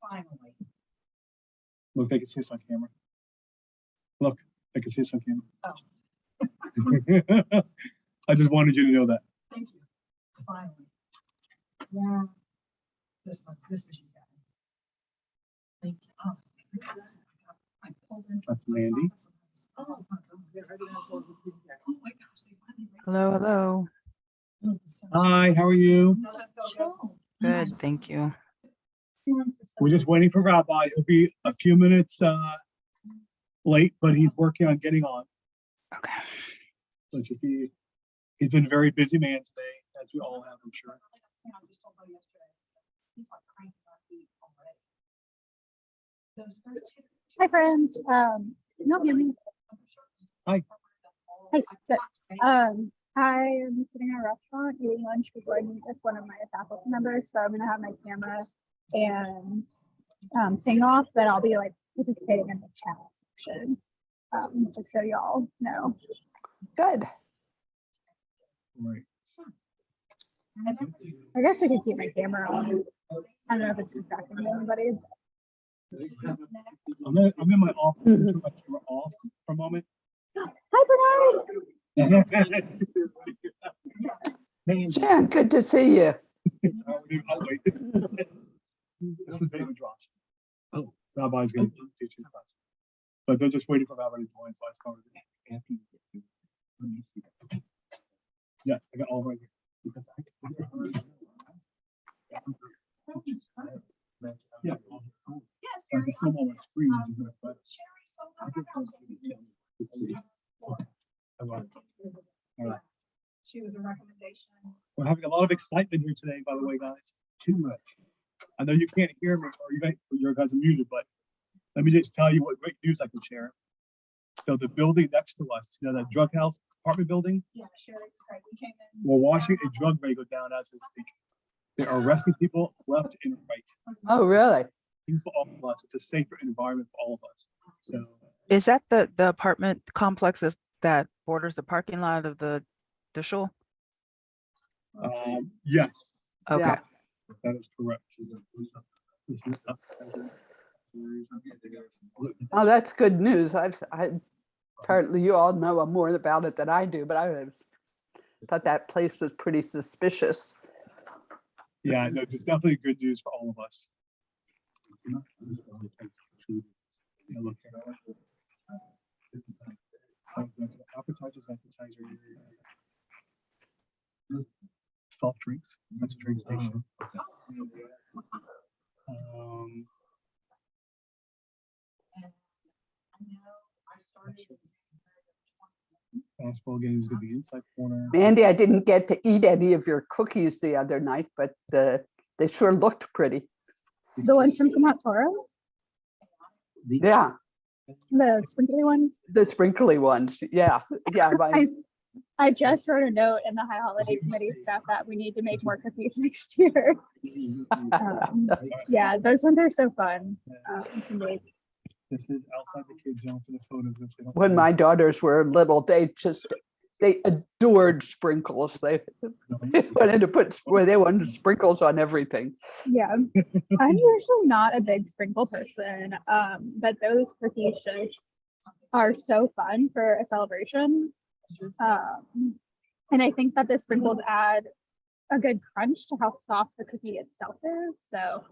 Finally. Look, they can see us on camera. Look, they can see us on camera. Oh. I just wanted you to know that. Thank you. Finally. Yeah. This is you guys. Thank you. Oh, I pulled in. That's Mandy. Oh my God. Oh my gosh. They finally made Hello, hello. Hi, how are you? Good, thank you. We're just waiting for Rabbi. He'll be a few minutes late, but he's working on getting on. Okay. So just be, he's been a very busy man today, as we all have, I'm sure. Hi, friends. No, hear me. Hi. Hi. Good. I am sitting in a restaurant eating lunch before I meet with one of my faculty members, so I'm gonna have my camera and thing off, but I'll be like participating in the chat section, just so y'all know. Good. Right. I guess I could keep my camera on. I don't know if it's distracting anybody. I'm in my office. I'm turn my camera off for a moment. Hi, Bernard. Jan, good to see you. I'll wait. This is Beit Midrash. Oh, Rabbi's going to teach you class. But they're just waiting for Rabbi to join, so I started it. Yes, I got all right here. Yeah. I can film on my screen. But She was a recommendation. we're having a lot of excitement here today, by the way, guys. Too much. I know you can't hear me, or you guys are muted, but let me just tell you what great news I can share. So the building next to us, you know, that drug house apartment building, Yeah, Sherry was great. We came in. we're watching a drug raid go down as we speak. They are arresting people left and right. Oh, really? For all of us, it's a safer environment for all of us. So Is that the apartment complex that borders the parking lot of the shul? yes, Okay. Yeah. that is correct. Oh, that's good news. I apparently you all know more about it than I do, but I thought that place was pretty suspicious. Yeah, no, it's definitely good news for all of us. Yeah, look. Appetizers. Soft drinks. That's a drink station. Basketball games gonna be inside corner. Mandy, I didn't get to eat any of your cookies the other night, but they sure looked pretty. The ones from Torah? Yeah, The sprinkly ones? the sprinkly ones. Yeah, yeah. I just wrote a note in the High Holiday Committee about that. We need to make more cookies next year. Yeah, those ones are so fun to make. This is outside the kids' zone for the photos. When my daughters were little, they adored sprinkles. They wanted to they wanted sprinkles on everything. Yeah, I'm usually not a big sprinkle person, but those cookies just are so fun for a celebration. And I think that the sprinkles add a good crunch to how soft the cookie itself is. So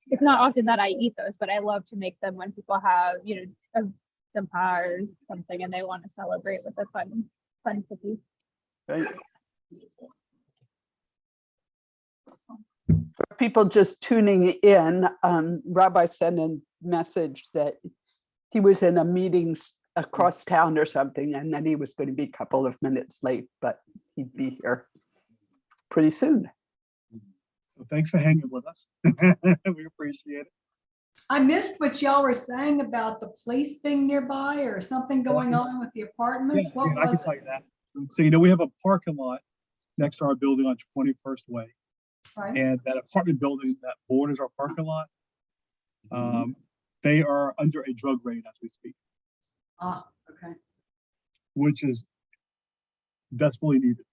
it's not often that I eat those, but I love to make them when people have, some pie or something and they want to celebrate with a fun cookie. Right. For people just tuning in, Rabbi sent a message that he was in a meeting across town or something, and then he was going to be a couple of minutes late, but he'd be here pretty soon. So thanks for hanging with us. We appreciate it. I missed what y'all were saying about the police thing nearby or something going on with the apartments. Yeah, What I can was tell it? you that. So, we have a parking lot next to our building on 21st Way. Right. And that apartment building that borders our parking lot, they are under a drug raid as we speak. Ah, okay. Which is desperately needed.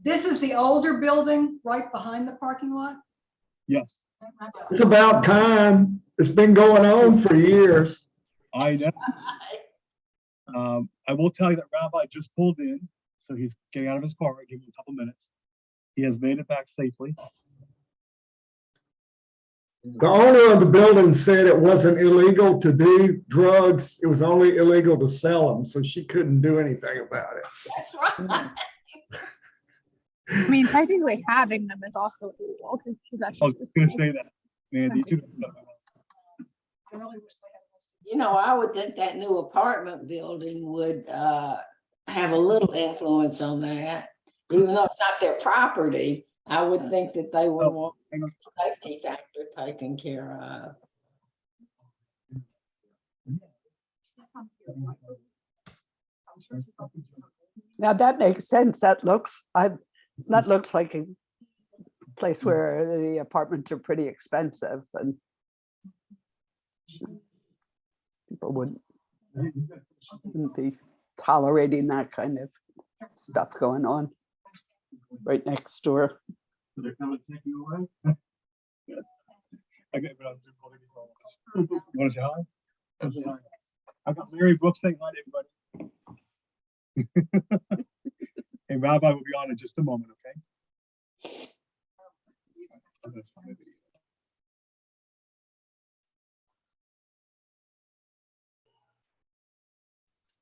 This is the older building right behind the parking lot? Yes, It's about time. It's been going on for years. I know. I will tell you that Rabbi just pulled in, so he's getting out of his car. Give him a couple minutes. He has made it back safely. The owner of the building said it wasn't illegal to do drugs. It was only illegal to sell them, so she couldn't do anything about it. That's right. I mean, technically having them is also illegal because I was gonna say that, man. You two. I really wish they had this. You know, I would think that new apartment building would have a little influence on that. Even though it's not their property, I would think that they would want Hang on. safety factor taken care of. Now that makes sense. That looks like a place where the apartments are pretty expensive and people wouldn't be tolerating that kind of stuff going on right next door. They're coming to take you away. I get, but I'm too cold to get home. You want to say hi? Come say hi. I got Mary Brooks saying hi to everybody. And Rabbi will be on in just a moment, okay? I'm gonna find a video.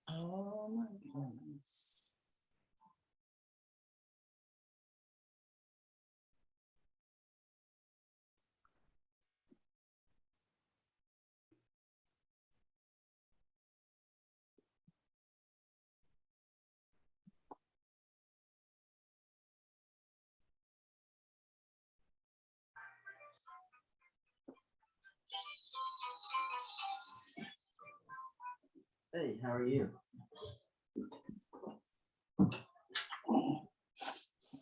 Oh my goodness. Hey, how are you?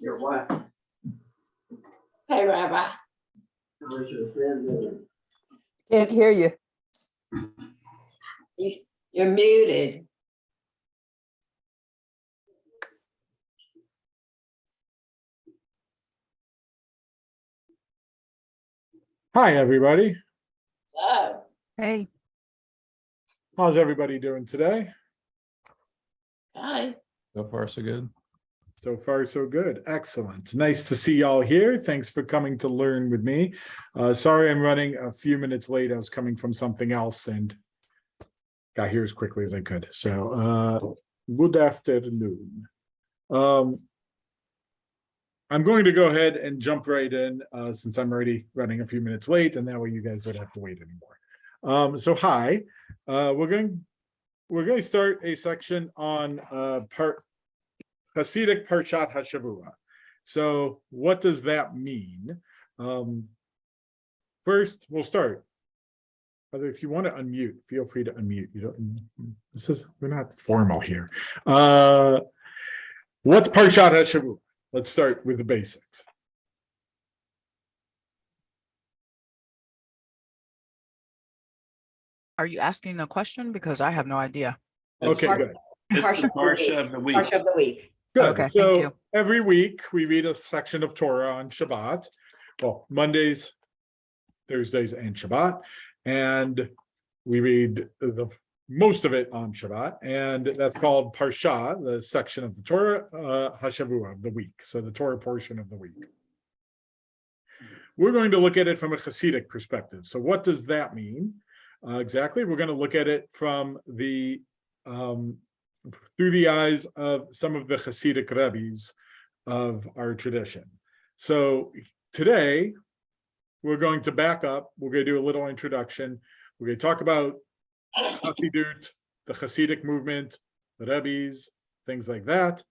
Your wife. Hey, Rabbi. How's your friend doing? Can't hear you. You're muted. Hi, everybody. Oh, Hey, How's everybody doing today? hi. So far, so good. So far, so good. Excellent. Nice to see y'all here. Thanks for coming to learn with me. Sorry, I'm running a few minutes late. I was coming from something else and got here as quickly as I could. So, good afternoon. I'm going to go ahead and jump right in since I'm already running a few minutes late, and that way you guys don't have to wait anymore. So, hi. We're going to start a section on Hasidic Parashat HaShuva. So what does that mean? First, we'll start. If you want to unmute, feel free to unmute. We're not formal here. What's Parashat HaShuva? Let's start with the basics. are you asking a question? Because I have no idea. Okay, good. It's the Parsha of the week. Parsha of the week. Good. Okay, thank So you. every week we read a section of Torah on Shabbat. Well, Mondays, Thursdays, and Shabbat. And we read most of it on Shabbat. And that's called Parsha, the section of the Torah, HaShavua, of the week. So the Torah portion of the week. We're going to look at it from a Hasidic perspective. So what does that mean? Exactly. We're going to look at it from the through the eyes of some of the Hasidic rebbes of our tradition. So today, we're going to back up. We're going to do a little introduction. We're going to talk about Hasidut, the Hasidic movement, the rebbes, things like that,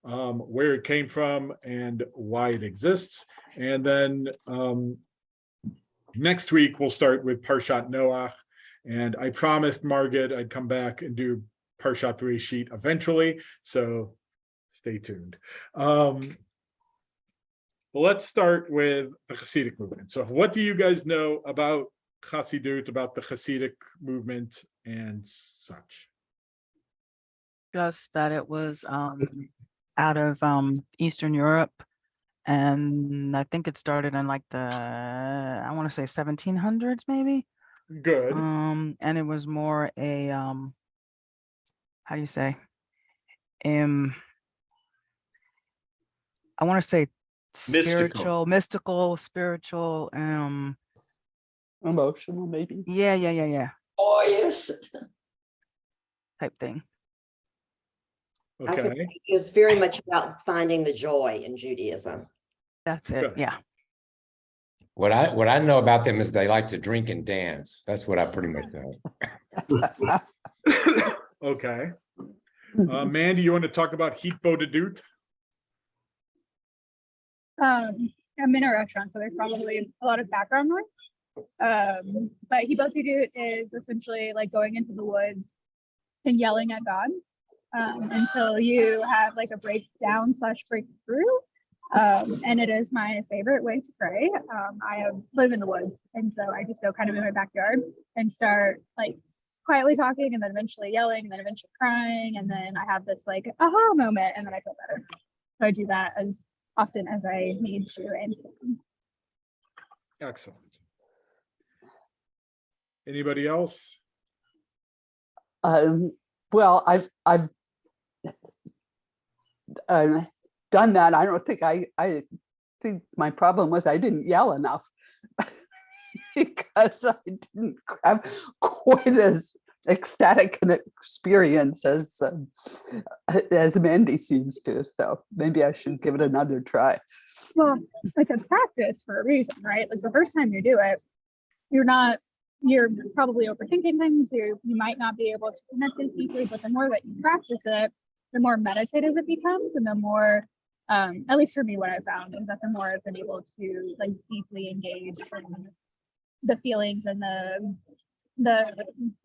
where it came from and why it exists. And then next week, we'll start with Parshat Noach. And I promised Margaret I'd come back and do Parshat Bereshit eventually, so stay tuned. Let's start with the Hasidic movement. So what do you guys know about Hasidut, about the Hasidic movement and such? Just that it was out of Eastern Europe. And I think it started in like I want to say 1700s maybe. Good. And it was more a how do you say? I want to say spiritual, mystical, spiritual, Emotional, maybe. yeah, Oh, yes. type thing. I was gonna Okay. say, it was very much about finding the joy in Judaism. That's it. Good. Yeah. What I know about them is they like to drink and dance. That's what I pretty much know. Okay. Mandy, you want to talk about heat bodedut? I'm in a restaurant, so there's probably a lot of background noise. But Hibotidut is essentially like going into the woods and yelling at God until you have like a breakdown / breakthrough. And it is my favorite way to pray. I live in the woods, and so I just go kind of in my backyard and start like quietly talking, and then eventually yelling, and then eventually crying, and then I have this like aha moment, and then I feel better. So I do that as often as I need to. And Excellent. Anybody else? Well, I've done that. I don't think I think my problem was I didn't yell enough because I didn't have quite as ecstatic an experience as Mandy seems to. So maybe I should give it another try. well, it's a practice for a reason, right? Like the first time you do it, you're probably overthinking things. You might not be able to connect as deeply, but the more that you practice it, the more meditative it becomes, and the more, at least for me, what I found is that the more I've been able to like deeply engage in the feelings and the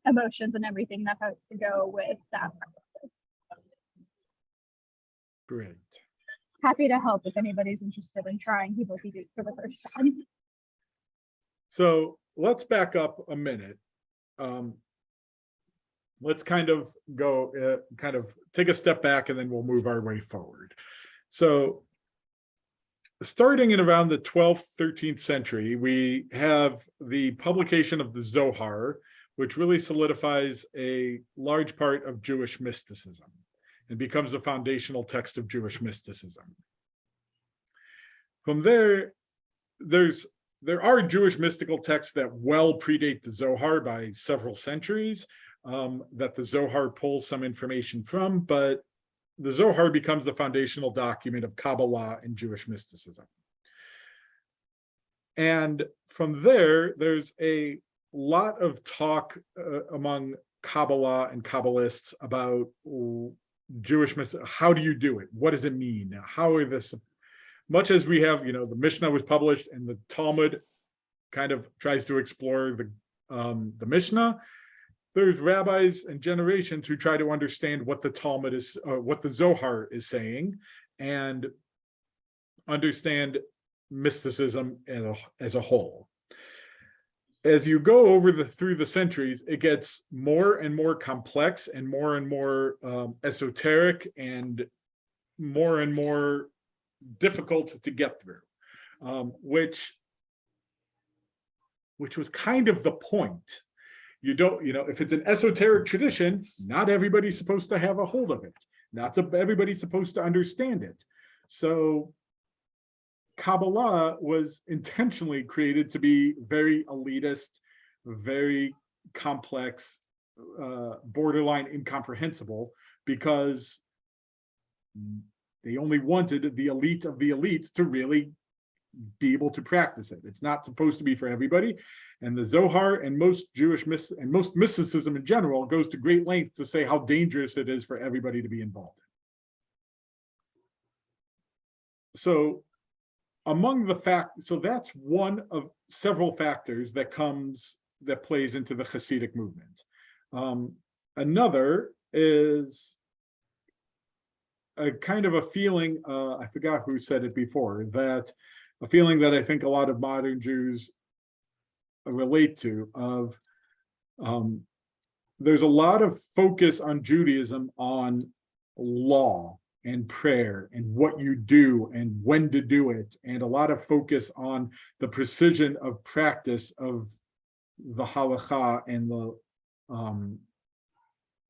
emotions and everything that has to go with that practice. Great. Happy to help if anybody's interested in trying Hibotidut for the first time. So let's back up a minute. Let's kind of go, kind of take a step back, and then we'll move our way forward. So starting in around the 12th, 13th century, we have the publication of the Zohar, which really solidifies a large part of Jewish mysticism and becomes the foundational text of Jewish mysticism. From there, there are Jewish mystical texts that well predate the Zohar by several centuries, that the Zohar pulls some information from, but the Zohar becomes the foundational document of Kabbalah and Jewish mysticism. And from there, there's a lot of talk among Kabbalah and Kabbalists about Jewish mysticism. How do you do it? What does it mean? How are this? Much as we have, the Mishnah was published, and the Talmud kind of tries to explore the Mishnah, there's rabbis and generations who try to understand what the Talmud is, what the Zohar is saying, and understand mysticism as a whole. As you go through the centuries, it gets more and more complex and more esoteric and more difficult to get through, which was kind of the point. You don't, if it's an esoteric tradition, not everybody's supposed to have a hold of it. Not everybody's supposed to understand it. So Kabbalah was intentionally created to be very elitist, very complex, borderline incomprehensible, because they only wanted the elite of the elite to really be able to practice it. It's not supposed to be for everybody. And the Zohar and most most mysticism in general goes to great lengths to say how dangerous it is for everybody to be involved in. So so that's one of several factors that plays into the Hasidic movement. Another is a kind of a feeling, I forgot who said it before, that a feeling that I think a lot of modern Jews relate to, of there's a lot of focus on Judaism on law and prayer and what you do and when to do it, and a lot of focus on the precision of practice of the halakha and the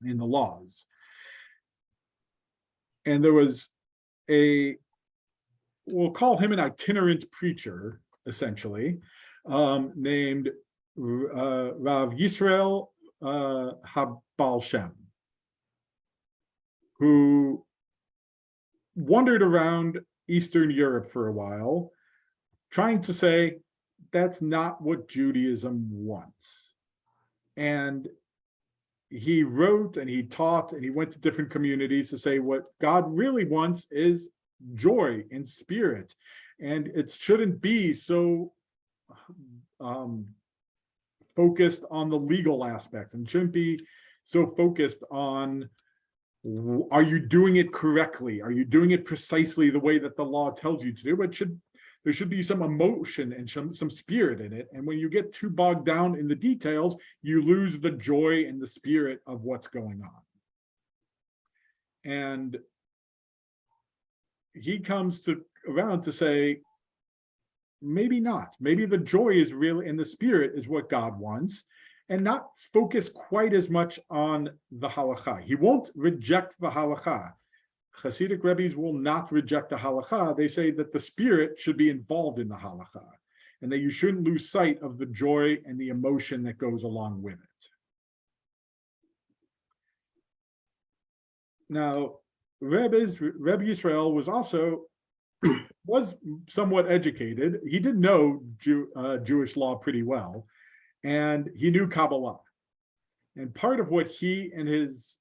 laws. And there was we'll call him an itinerant preacher, essentially, named Rav Yisrael Habal Shem, who wandered around Eastern Europe for a while, trying to say that's not what Judaism wants. And he wrote and he taught and he went to different communities to say what God really wants is joy and spirit. And it shouldn't be so focused on the legal aspects, and shouldn't be so focused on, are you doing it correctly? Are you doing it precisely the way that the law tells you to do? But there should be some emotion and some spirit in it. And when you get too bogged down in the details, you lose the joy and the spirit of what's going on. And he comes around to say, maybe not. Maybe the joy is really, and the spirit is what God wants, and not focus quite as much on the halakha. He won't reject the halakha. Hasidic rebbes will not reject the halakha. They say that the spirit should be involved in the halakha, and that you shouldn't lose sight of the joy and the emotion that goes along with it. Now, Rebbe Yisrael was somewhat educated. He did know Jewish law pretty well, and he knew Kabbalah. And part of what he and his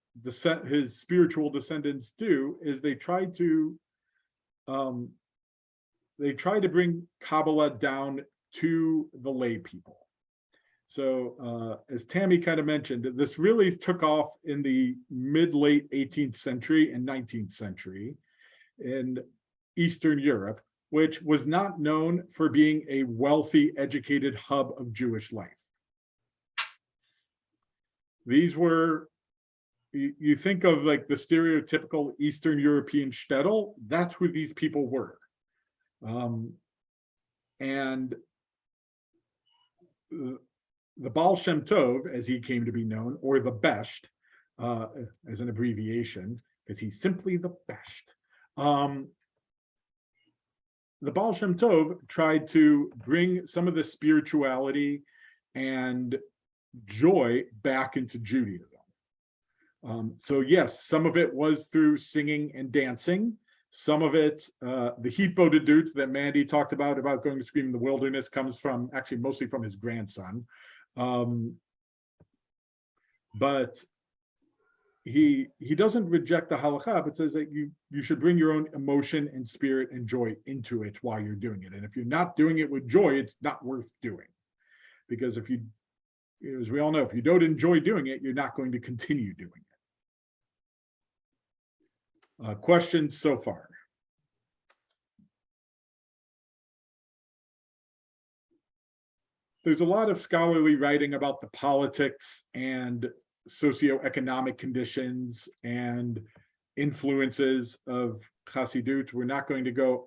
spiritual descendants do is they try to bring Kabbalah down to the lay people. So as Tammy kind of mentioned, this really took off in the mid-late 18th century and 19th century in Eastern Europe, which was not known for being a wealthy, educated hub of Jewish life. These were, you think of like the stereotypical Eastern European shtetl, that's who these people were. And the Baal Shem Tov, as he came to be known, or the Besht, as an abbreviation, because he's simply the Besht. The Baal Shem Tov tried to bring some of the spirituality and joy back into Judaism. So yes, some of it was through singing and dancing. Some of it, the Hitbodedut that Mandy talked about going to scream in the wilderness, comes from, actually mostly from his grandson. But he doesn't reject the halakha, but says that you should bring your own emotion and spirit and joy into it while you're doing it. And if you're not doing it with joy, it's not worth doing. Because if you, as we all know, if you don't enjoy doing it, you're not going to continue doing it. Questions so far? There's a lot of scholarly writing about the politics and socioeconomic conditions and influences of Chassidut. We're not going to go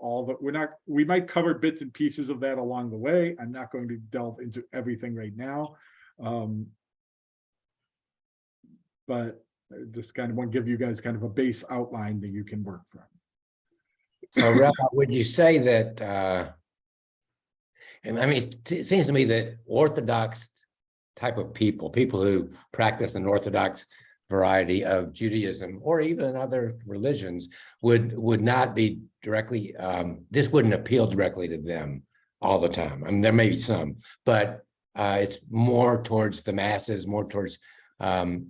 we might cover bits and pieces of that along the way. I'm not going to delve into everything right now. But I just kind of want to give you guys kind of a base outline that you can work from. So, Rabbi, would you say that, and I mean, it seems to me that Orthodox type of people who practice an Orthodox variety of Judaism or even other religions would not be directly, this wouldn't appeal directly to them all the time. I mean, there may be some, but it's more towards the masses, more towards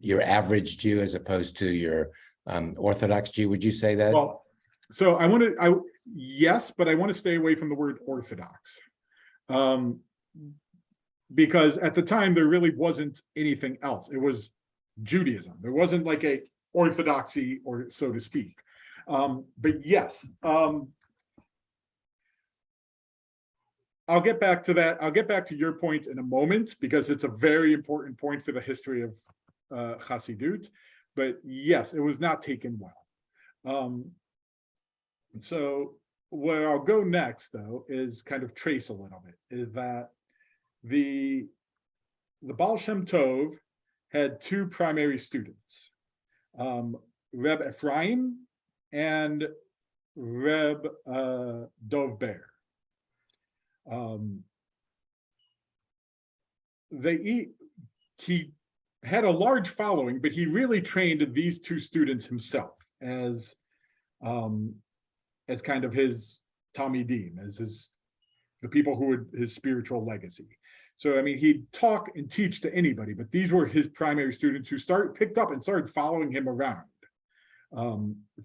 your average Jew as opposed to your Orthodox Jew. Would you say that? Well, so yes, but I want to stay away from the word Orthodox. Because at the time there really wasn't anything else. It was Judaism. There wasn't like a orthodoxy, or so to speak. But yes, I'll get back to that. I'll get back to your point in a moment, because it's a very important point for the history of Chassidut. But yes, it was not taken well. So where I'll go next, though, is kind of trace a little bit, is that the Baal Shem Tov had two primary students, Reb Ephraim and Reb Dov Ber. He had a large following, but he really trained these two students himself as kind of his Talmidim, as the people who were his spiritual legacy. So, I mean, he'd talk and teach to anybody, but these were his primary students who picked up and started following him around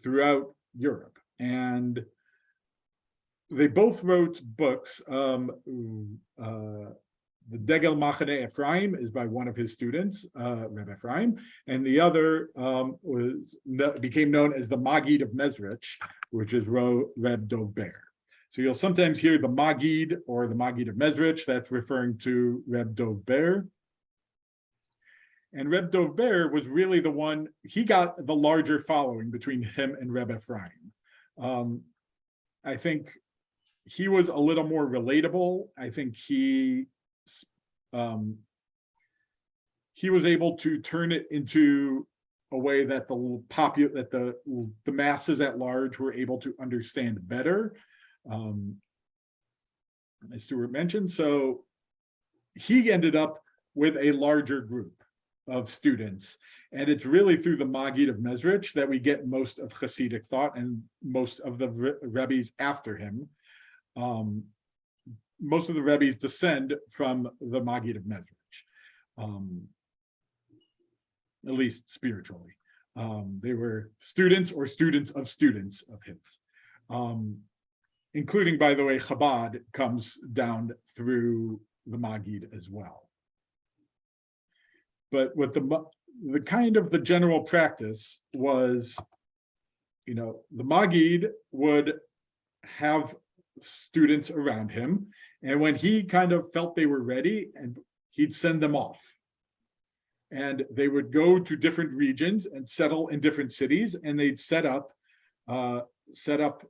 throughout Europe. And they both wrote books. The Degel Machane Ephraim is by one of his students, Reb Ephraim, and the other became known as the Maggid of Mezrich, which is Reb Dov Ber. So you'll sometimes hear the Maggid or the Maggid of Mezrich, that's referring to Reb Dov Ber. And Reb Dov Ber was really the one, he got the larger following between him and Reb Ephraim. I think he was a little more relatable. I think he was able to turn it into a way that the masses at large were able to understand better, as Stuart mentioned. So he ended up with a larger group of students, and it's really through the Maggid of Mezrich that we get most of Hasidic thought and most of the rebbes after him. Most of the rebbes descend from the Maggid of Mezrich, at least spiritually. They were students or students of his, including, by the way, Chabad comes down through the Maggid as well. But what the kind of the general practice was, the Maggid would have students around him, and when he kind of felt they were ready, and he'd send them off, and they would go to different regions and settle in different cities, and they'd set up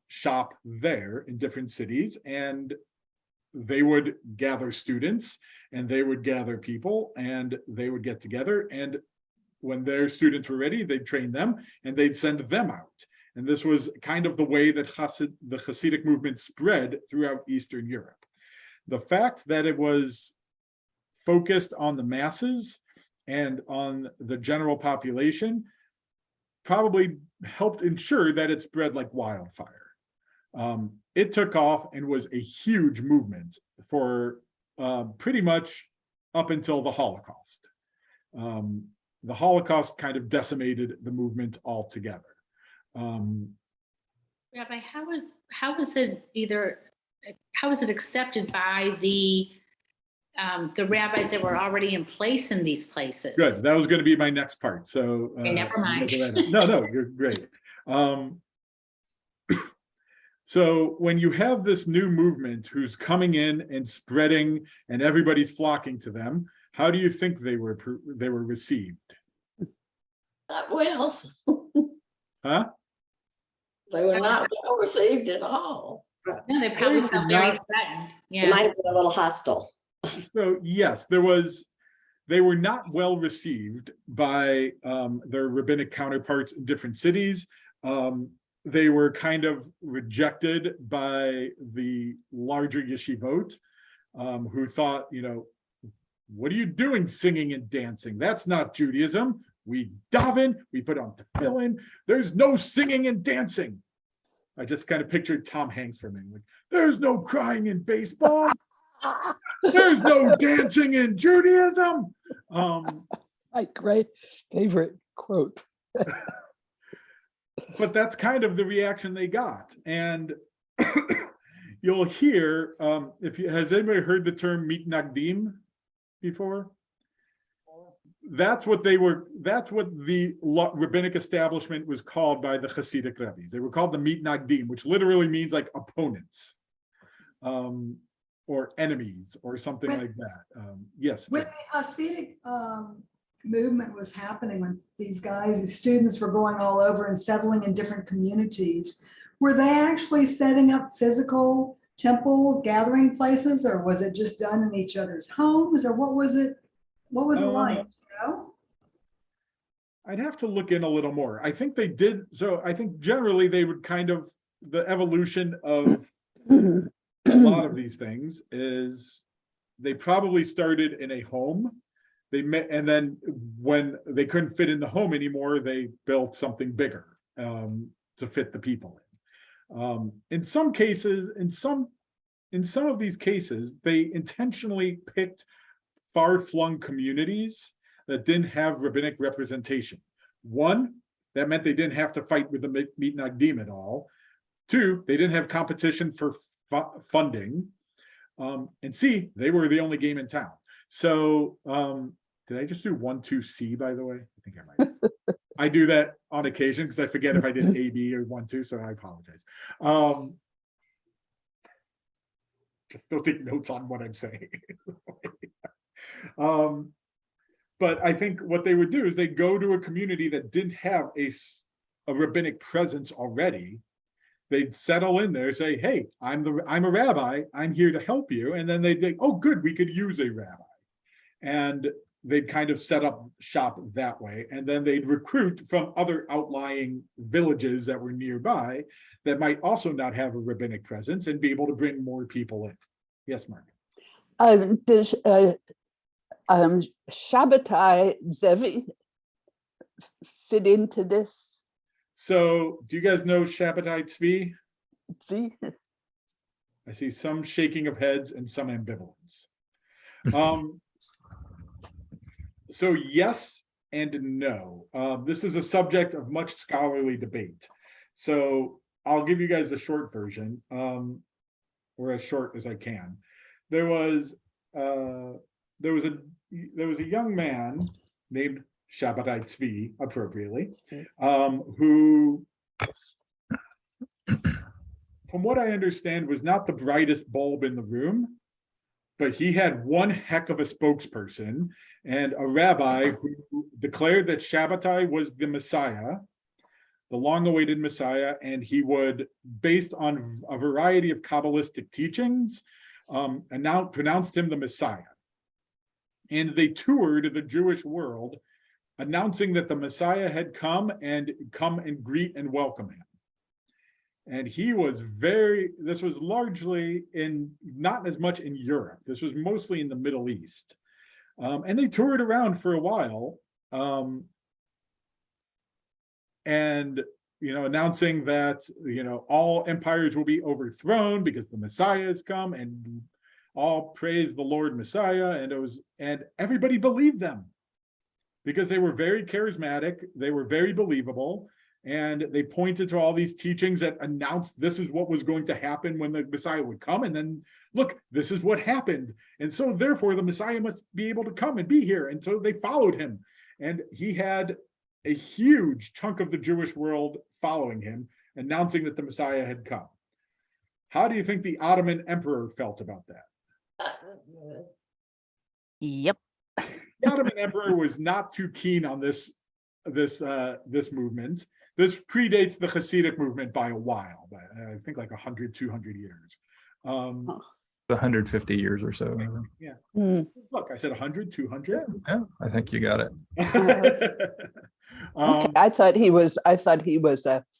shop there in different cities, and they would gather students, and they would gather people, and they would get together, and when their students were ready, they'd train them, and they'd send them out. And this was kind of the way that the Hasidic movement spread throughout Eastern Europe. The fact that it was focused on the masses and on the general population probably helped ensure that it spread like wildfire. It took off and was a huge movement for pretty much up until the Holocaust. The Holocaust kind of decimated the movement altogether. Rabbi, how was it accepted by the rabbis that were already in place in these places? Good. That was going to be my next part. So okay, never mind. No, you're great. So when you have this new movement who's coming in and spreading, and everybody's flocking to them, how do you think they were received? Not well. Huh? They were not well received at all. No, they probably felt very threatened. It might have been a little hostile. So yes, they were not well received by their rabbinic counterparts in different cities. They were kind of rejected by the larger yeshivot, who thought, what are you doing singing and dancing? That's not Judaism. We daven, we put on tefillin. There's no singing and dancing. I just kind of pictured Tom Hanks for me. Like, there's no crying in baseball. There's no dancing in Judaism. My great favorite quote. But that's kind of the reaction they got. And you'll hear, has anybody heard the term mitnagdim before? That's what the rabbinic establishment was called by the Hasidic rebbes. They were called the mitnagdim, which literally means like opponents, or enemies, or something like that. Yes. When the Hasidic movement was happening, when these students were going all over and settling in different communities, were they actually setting up physical temples, gathering places, or was it just done in each other's homes, or what was it? What was it like, you know? I'd have to look in a little more. I think they did. So I think generally they would kind of, the evolution of a lot of these things is they probably started in a home. They met, and then when they couldn't fit in the home anymore, they built something bigger to fit the people in. In some cases, in some of these cases, they intentionally picked far-flung communities that didn't have rabbinic representation. One, that meant they didn't have to fight with the Mitnagdim at all. Two, they didn't have competition for funding. And C, they were the only game in town. So did I just do 1, 2, C, by the way? I think I might. I do that on occasion because I forget if I did A, B, or 1, 2, so I apologize. Just still take notes on what I'm saying. But I think what they would do is they go to a community that didn't have a rabbinic presence already. They'd settle in there, say, hey, I'm a rabbi, I'm here to help you. And then they'd think, oh, good, we could use a rabbi. And they'd kind of set up shop that way. And then they'd recruit from other outlying villages that were nearby that might also not have a rabbinic presence and be able to bring more people in. Yes, Mark. Does Shabbatai Zevi fit into this? So do you guys know Shabbatai Tzvi? Tzvi? I see some shaking of heads and some ambivalence. So yes and no. This is a subject of much scholarly debate. So I'll give you guys the short version, or as short as I can. There was a young man named Shabbatai Tzvi, appropriately, who, from what I understand, was not the brightest bulb in the room, but he had one heck of a spokesperson and a rabbi who declared that Shabbatai was the Messiah, the long-awaited Messiah, and he would, based on a variety of Kabbalistic teachings, pronounced him the Messiah. And they toured the Jewish world, announcing that the Messiah had come and greet and welcome him. And he was this was largely not as much in Europe. This was mostly in the Middle East. And they toured around for a while. And, announcing that, all empires will be overthrown because the Messiah has come, and all praise the Lord Messiah. And everybody believed them because they were very charismatic. They were very believable. And they pointed to all these teachings that announced this is what was going to happen when the Messiah would come. And then, look, this is what happened. And so therefore the Messiah must be able to come and be here. And so they followed him. And he had a huge chunk of the Jewish world following him, announcing that the Messiah had come. How do you think the Ottoman emperor felt about that? Yep. The Ottoman emperor was not too keen on this movement. This predates the Hasidic movement by a while, but I think like 100, 200 years. 150 years or so. Yeah. Look, I said 100, 200. Yeah, I think you got it. Okay, I thought he was a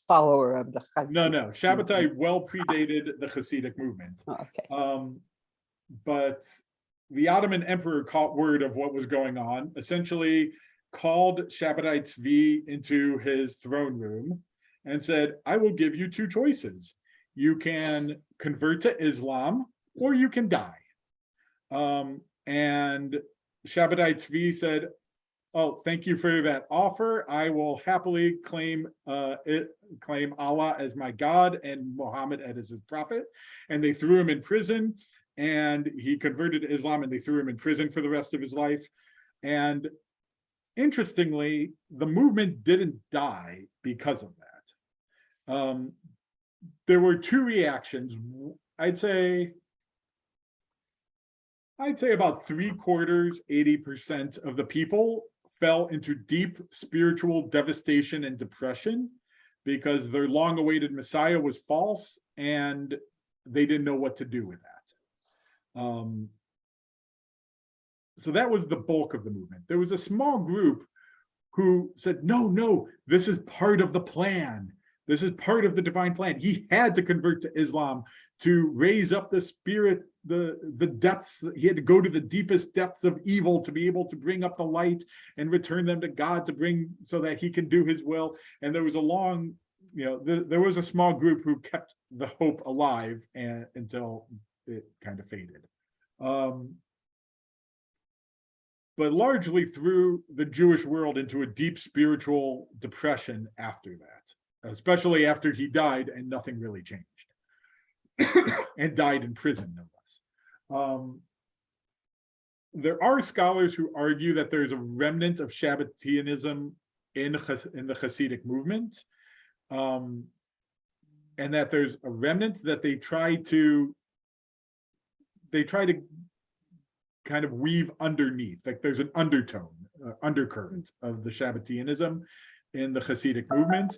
follower of the Hasidic. No. Shabbatai well predated the Hasidic movement. Oh, okay. But the Ottoman emperor caught word of what was going on, essentially called Shabbatai Tzvi into his throne room and said, I will give you two choices. You can convert to Islam or you can die. And Shabbatai Tzvi said, oh, thank you for that offer. I will happily claim Allah as my God and Muhammad as his prophet. And they threw him in prison, and he converted to Islam, and they threw him in prison for the rest of his life. And interestingly, the movement didn't die because of that. There were two reactions. I'd say about 3/4, 80% of the people fell into deep spiritual devastation and depression because their long-awaited Messiah was false and they didn't know what to do with that. So that was the bulk of the movement. There was a small group who said, no, this is part of the plan. This is part of the divine plan. He had to convert to Islam to raise up the spirit, the depths. He had to go to the deepest depths of evil to be able to bring up the light and return them to God, to bring so that he can do his will. And there was a long, there was a small group who kept the hope alive until it kind of faded. But largely threw the Jewish world into a deep spiritual depression after that, especially after he died and nothing really changed. And died in prison, no less. There are scholars who argue that there's a remnant of Shabbatianism in the Hasidic movement, and that there's a remnant that they try to kind of weave underneath, like there's an undercurrent of the Shabbatianism in the Hasidic movement.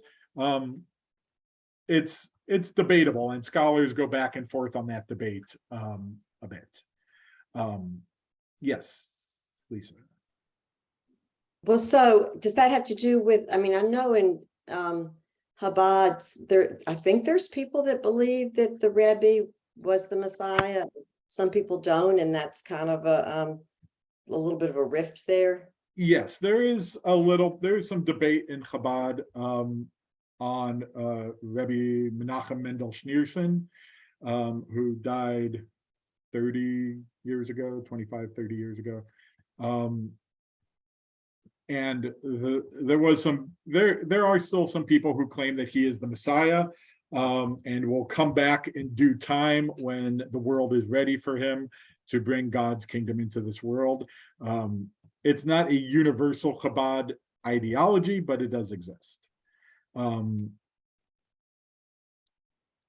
It's debatable, and scholars go back and forth on that debate a bit. Yes, Lisa. Well, so does that have to do with, I mean, I know in Chabad, I think there's people that believe that the Rebbe was the Messiah. Some people don't, and that's kind of a little bit of a rift there. Yes, there's some debate in Chabad on Rebbe Menachem Mendel Schneerson, who died 30 years ago, 25, 30 years ago. And there are still some people who claim that he is the Messiah, and will come back in due time when the world is ready for him to bring God's kingdom into this world. It's not a universal Chabad ideology, but it does exist.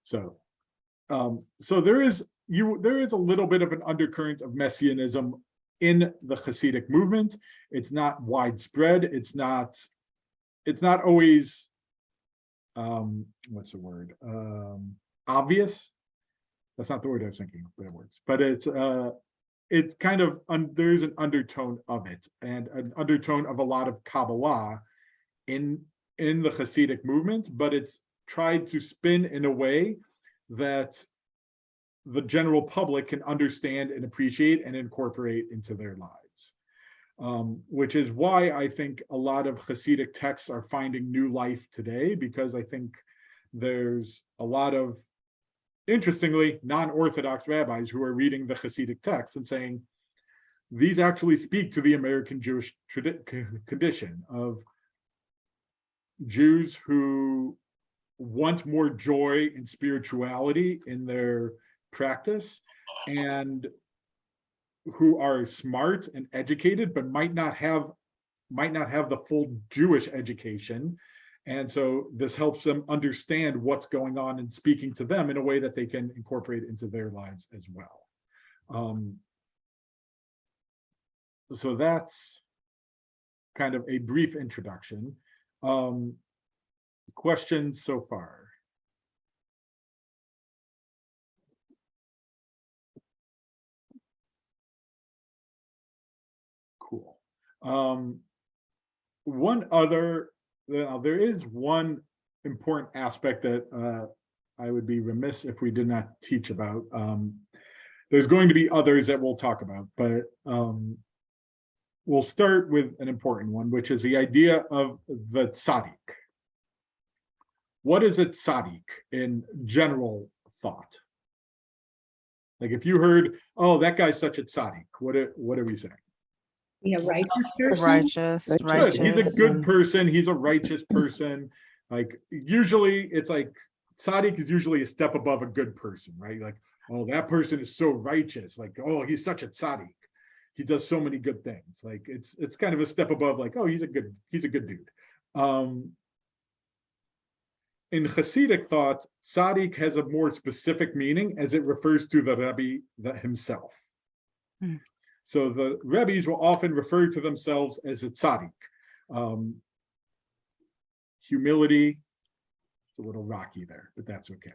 So there is a little bit of an undercurrent of messianism in the Hasidic movement. It's not widespread. It's not always what's the word? Obvious. That's not the word I was thinking of, better words. But it's kind of there's an undertone of it, and an undertone of a lot of Kabbalah in the Hasidic movement, but it's tried to spin in a way that the general public can understand and appreciate and incorporate into their lives. Which is why I think a lot of Hasidic texts are finding new life today, because I think there's a lot of, interestingly, non-Orthodox rabbis who are reading the Hasidic texts and saying, these actually speak to the American Jewish condition of Jews who want more joy and spirituality in their practice, and who are smart and educated, but might not have the full Jewish education. And so this helps them understand what's going on and speaking to them in a way that they can incorporate into their lives as well. So that's kind of a brief introduction. Questions so far? Cool. There is one important aspect that I would be remiss if we did not teach about. There's going to be others that we'll talk about, but we'll start with an important one, which is the idea of the tzaddik. What is a tzaddik in general thought? Like if you heard, oh, that guy's such a tzaddik, what are we saying? Be a righteous person. Righteous. He's a good person. He's a righteous person. Like usually it's like tzaddik is usually a step above a good person, right? Like, oh, that person is so righteous. Like, oh, he's such a tzaddik. He does so many good things. Like it's kind of a step above, like, oh, he's a good dude. In Hasidic thought, tzaddik has a more specific meaning as it refers to the Rebbe himself. So the rebbes will often refer to themselves as a tzaddik. Humility, a little rocky there, but that's okay.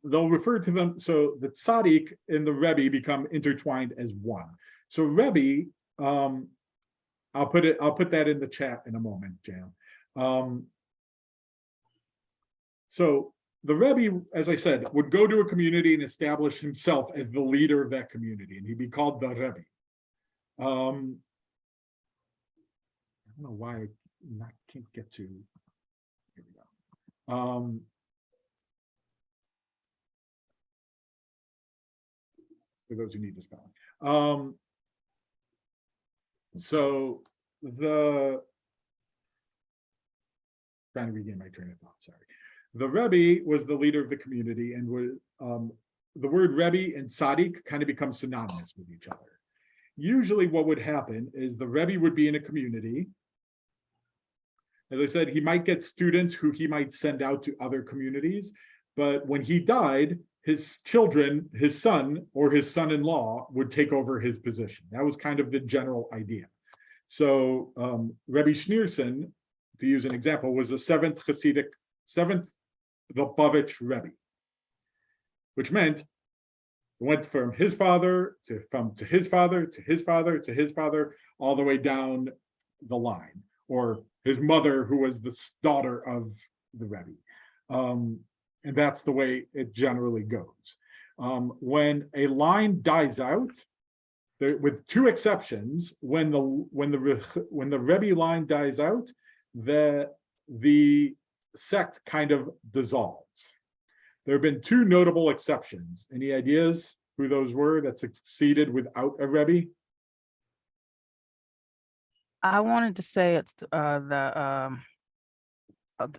They'll refer to them, so the tzaddik and the rebbe become intertwined as one. So rebbe, I'll put that in the chat in a moment, Jan. So the rebbe, as I said, would go to a community and establish himself as the leader of that community, and he'd be called the rebbe. I don't know why I can't get to. Here we go. For those who need the spelling. So trying to regain my train of thought, sorry. The Rebbe was the leader of the community, and would the word Rebbe and Tzaddik kind of become synonymous with each other. Usually what would happen is the Rebbe would be in a community. As I said, he might get students who he might send out to other communities, but when he died, his children, his son or his son-in-law would take over his position. That was kind of the general idea. So Rebbe Schneerson, to use an example, was the seventh Lubavitch Rebbe, which meant it went from his father to his father to his father to his father, all the way down the line, or his mother, who was the daughter of the Rebbe. And that's the way it generally goes. When a line dies out, with two exceptions, when the Rebbe line dies out, the sect kind of dissolves. There have been two notable exceptions. Any ideas who those were that succeeded without a Rebbe? I wanted to say it's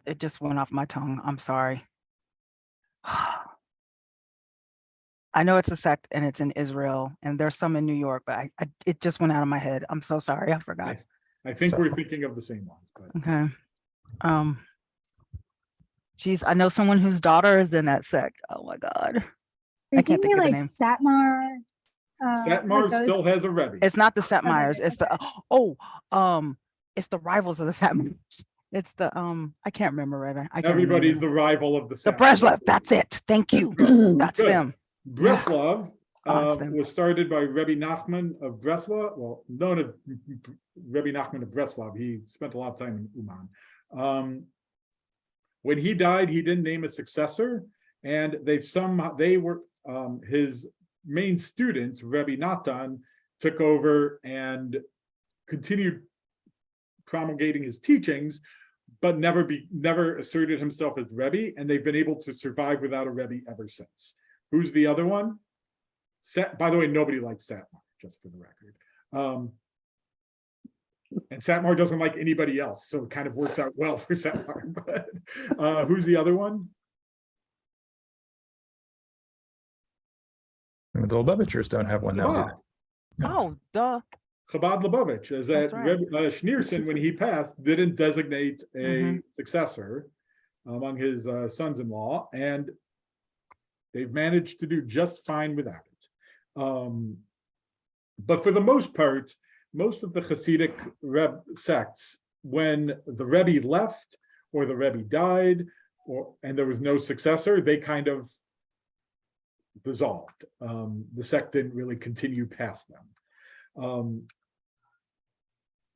it just went off my tongue. I'm sorry. I know it's a sect and it's in Israel, and there's some in New York, but it just went out of my head. I'm so sorry, I forgot. I think we're thinking of the same one. But. Okay. Geez, I know someone whose daughter is in that sect. Oh my God. I can't think of the name. Satmar. Satmar still has a Rebbe. It's not the Satmars. It's the it's the rivals of the Satmars. It's the I can't remember, Reverend. Everybody's the rival of the Satmars. The Breslov. That's it. Thank you. That's them. Breslov was started by Rebbe Nachman of Breslov. Well, known as Rebbe Nachman of Breslov. He spent a lot of time in Uman. When he died, he didn't name a successor, and they were his main students, Rebbe Natan, took over and continued promulgating his teachings, but never asserted himself as Rebbe, and they've been able to survive without a Rebbe ever since. Who's the other one? By the way, nobody likes Satmar, just for the record. And Satmar doesn't like anybody else, so it kind of works out well for Satmar. But who's the other one? The Lubavitchers don't have one now. Chabad. Oh, duh. Chabad Lubavitch, is that right. Schneerson, when he passed, didn't designate a successor among his sons-in-law, and they've managed to do just fine without it. But for the most part, most of the Hasidic sects, when the Rebbe left or the Rebbe died, and there was no successor, they kind of dissolved. The sect didn't really continue past them.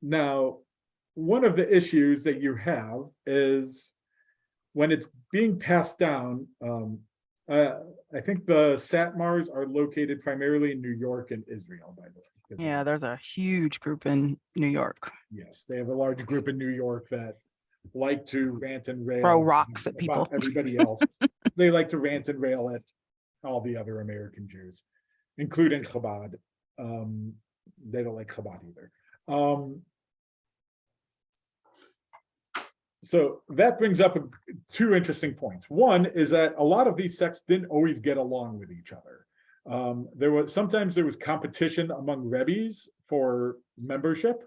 Now, one of the issues that you have is when it's being passed down. I think the Satmars are located primarily in New York and Israel, by the way. Yeah, there's a huge group in New York. Yes, they have a large group in New York that like to rant and rail. Throw rocks at people. Everybody else. They like to rant and rail at all the other American Jews, including Chabad. They don't like Chabad either. So that brings up two interesting points. One is that a lot of these sects didn't always get along with each other. Sometimes there was competition among rebbes for membership.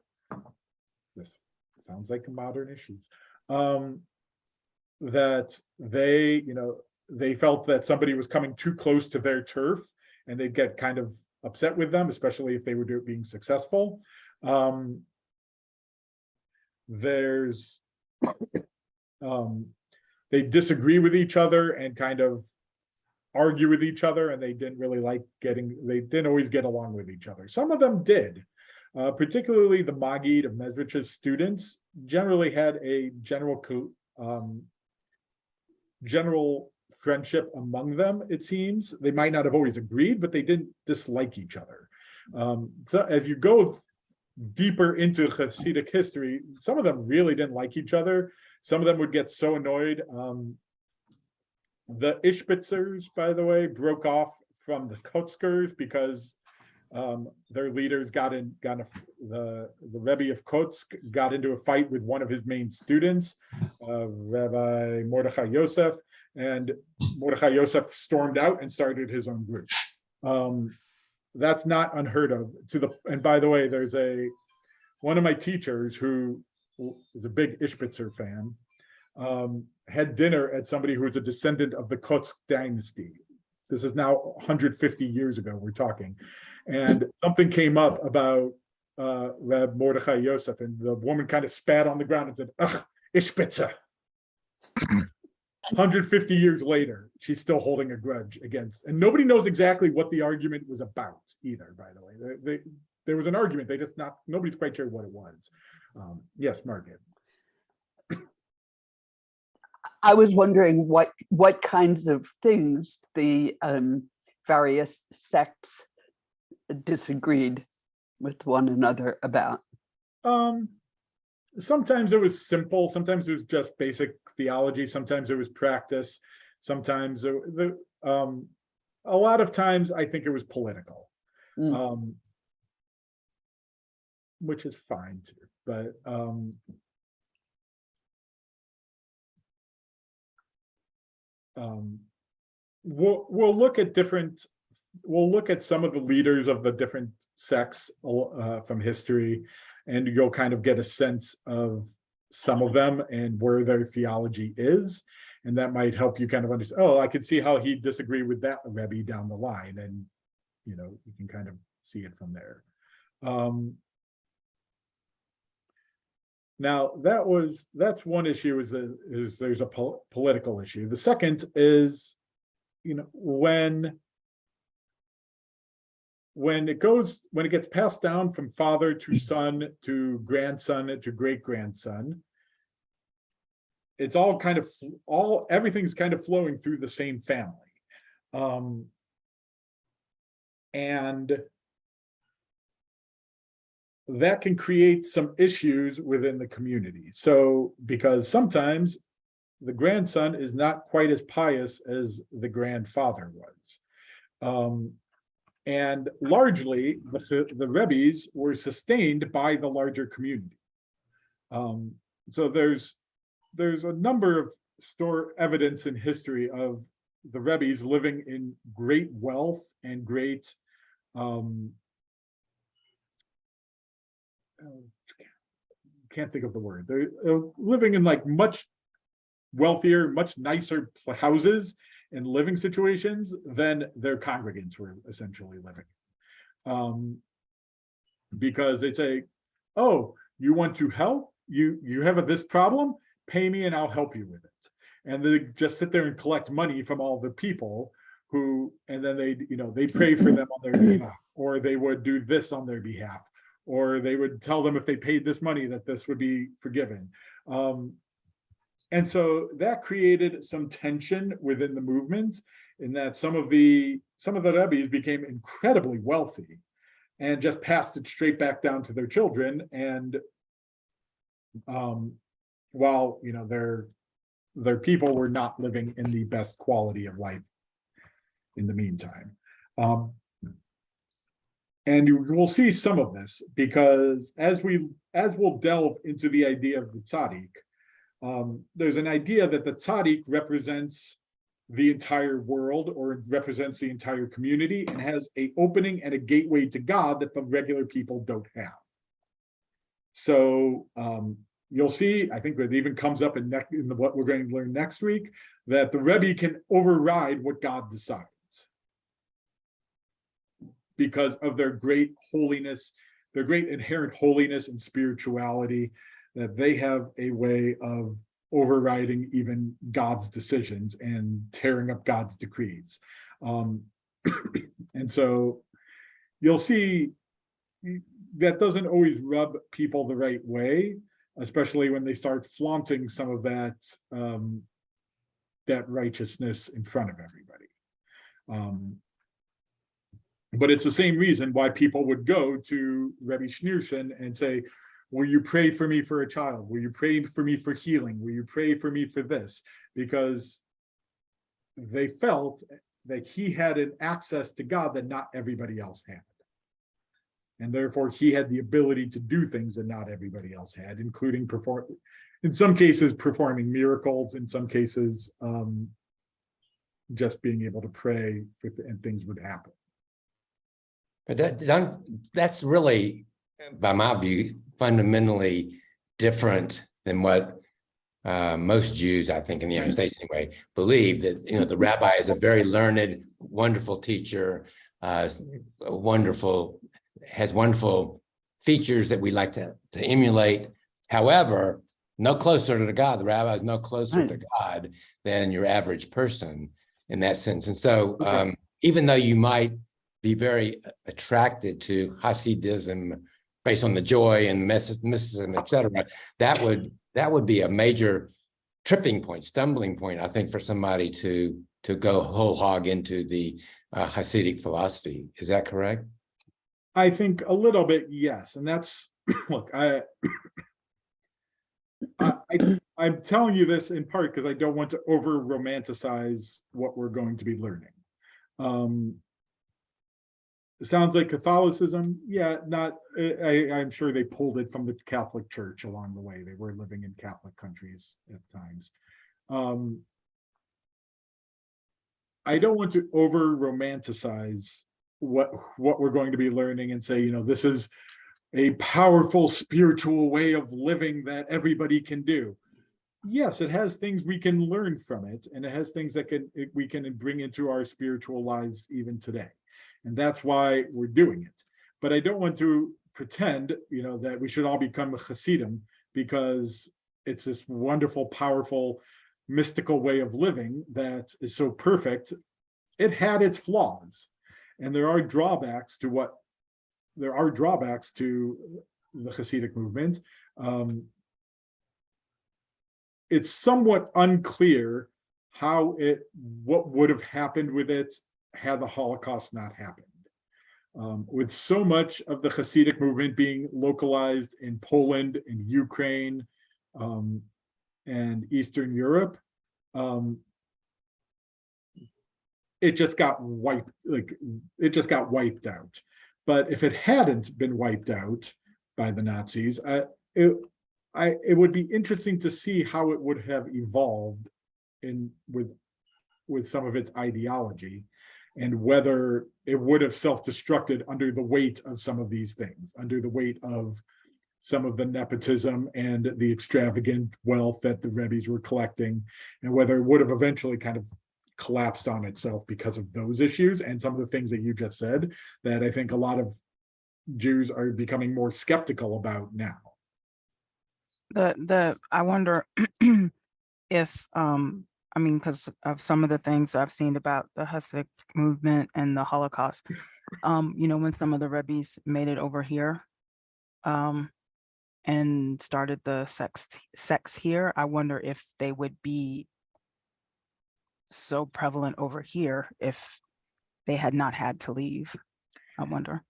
This sounds like a modern issue. That they felt that somebody was coming too close to their turf, and they'd get kind of upset with them, especially if they were being successful. There's they disagree with each other and kind of argue with each other, and they didn't really they didn't always get along with each other. Some of them did, particularly the Maggid of Mezrich's students generally had a general friendship among them, it seems. They might not have always agreed, but they didn't dislike each other. So as you go deeper into Hasidic history, some of them really didn't like each other. Some of them would get so annoyed. The Ishbitzers, by the way, broke off from the Kotzkers because their leaders the Rebbe of Kotsk got into a fight with one of his main students, Rabbi Mordechai Yosef, and Mordechai Yosef stormed out and started his own group. That's not unheard of. And by the way, there's one of my teachers who is a big Ishbitzer fan, had dinner at somebody who was a descendant of the Kotsk dynasty. This is now 150 years ago, we're talking. And something came up about Reb Mordechai Yosef, and the woman kind of spat on the ground and said, "Ugh, Ishbitzer." 150 years later, she's still holding a grudge against, and nobody knows exactly what the argument was about either, by the way. There was an argument, nobody's quite sure what it was. Yes, Margaret. I was wondering what kinds of things the various sects disagreed with one another about. Sometimes it was simple, sometimes it was just basic theology, sometimes it was practice, sometimes a lot of times I think it was political, which is fine too, but we'll look at some of the leaders of the different sects from history, and you'll kind of get a sense of some of them and where their theology is, and that might help you kind of understand, oh, I could see how he disagreed with that Rebbe down the line, and you can kind of see it from there. Now that's one issue, is there's a political issue. The second is, when it gets passed down from father to son to grandson to great-grandson, it's all kind of everything's kind of flowing through the same family, and that can create some issues within the community. So, because sometimes the grandson is not quite as pious as the grandfather was. And largely, the rebbes were sustained by the larger community. So there's a number of evidence in history of the rebbes living in great wealth and great can't think of the word. They're living in like much wealthier, much nicer houses and living situations than their congregants were essentially living. Because they say, oh, you want to help? You have this problem? Pay me and I'll help you with it. And they just sit there and collect money from all the people and then they pray for them on their behalf, or they would do this on their behalf, or they would tell them if they paid this money that this would be forgiven. And so that created some tension within the movement, in that some of the rebbes became incredibly wealthy and just passed it straight back down to their children. And while their people were not living in the best quality of life in the meantime. And you will see some of this, because as we'll delve into the idea of the tzaddik, there's an idea that the tzaddik represents the entire world, or represents the entire community, and has an opening and a gateway to God that the regular people don't have. So you'll see, I think that even comes up in what we're going to learn next week, that the Rebbe can override what God decides, because of their great holiness, their great inherent holiness and spirituality, that they have a way of overriding even God's decisions and tearing up God's decrees. And so you'll see that doesn't always rub people the right way, especially when they start flaunting some of that that righteousness in front of everybody. But it's the same reason why people would go to Rebbe Schneerson and say, will you pray for me for a child? Will you pray for me for healing? Will you pray for me for this? Because they felt that he had an access to God that not everybody else had. And therefore he had the ability to do things that not everybody else had, including in some cases performing miracles, in some cases just being able to pray and things would happen. But that's really, by my view, fundamentally different than what most Jews, I think, in the United States anyway, believe that, you know, the rabbi is a very learned, wonderful teacher, has wonderful features that we like to emulate. However, no closer to God. The rabbi is no closer to God than your average person in that sense. And so even though you might be very attracted to Hasidism based on the joy and mysticism, et cetera, that would be a major tripping point, stumbling point, I think, for somebody to go whole hog into the Hasidic philosophy. Is that correct? I think a little bit, yes. And that's, look, I'm telling you this in part because I don't want to over romanticize what we're going to be learning. It sounds like Catholicism. Yeah, I'm sure they pulled it from the Catholic Church along the way. They were living in Catholic countries at times. I don't want to over romanticize what we're going to be learning and say, you know, this is a powerful spiritual way of living that everybody can do. Yes, it has things we can learn from it, and it has things that we can bring into our spiritual lives even today. And that's why we're doing it. But I don't want to pretend, you know, that we should all become a Hasidim because it's this wonderful, powerful, mystical way of living that is so perfect. It had its flaws, and there are drawbacks to the Hasidic movement. It's somewhat unclear what would have happened with it had the Holocaust not happened. With so much of the Hasidic movement being localized in Poland and Ukraine and Eastern Europe, it just got wiped out. But if it hadn't been wiped out by the Nazis, it would be interesting to see how it would have evolved with some of its ideology, and whether it would have self-destructed under the weight of some of these things, under the weight of some of the nepotism and the extravagant wealth that the rebbes were collecting, and whether it would have eventually kind of collapsed on itself because of those issues and some of the things that you just said that I think a lot of Jews are becoming more skeptical about now. I wonder if I mean, because of some of the things I've seen about the Hasidic movement and the Holocaust, you know, when some of the rebbes made it over here and started the sects here, I wonder if they would be so prevalent over here if they had not had to leave. I wonder.